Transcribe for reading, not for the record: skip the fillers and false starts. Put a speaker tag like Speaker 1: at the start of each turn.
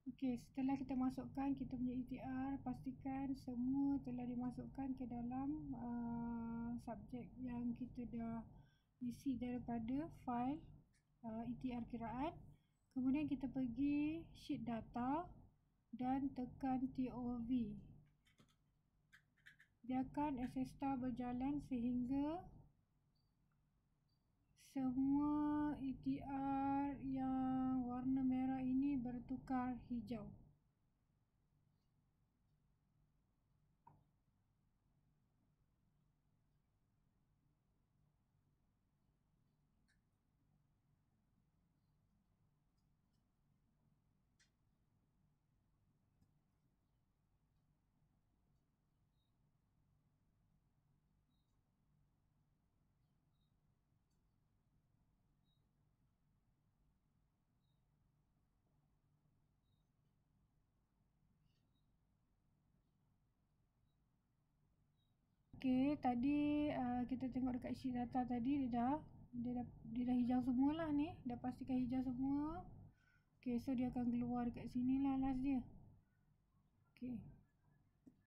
Speaker 1: Okey, setelah kita masukkan kita punya ETR, pastikan semua telah dimasukkan ke dalam subjek yang kita dah isi daripada file ETR kiraan. Kemudian kita pergi sheet data dan tekan TOV. Biarkan Access-Star berjalan sehingga semua ETR yang warna merah ini bertukar hijau. Okey, tadi kita tengok dekat sheet data tadi dia dah hijau semualah ni. Dah pastikan hijau semua. Okey, so dia akan keluar dekat sini lah last dia. Okey.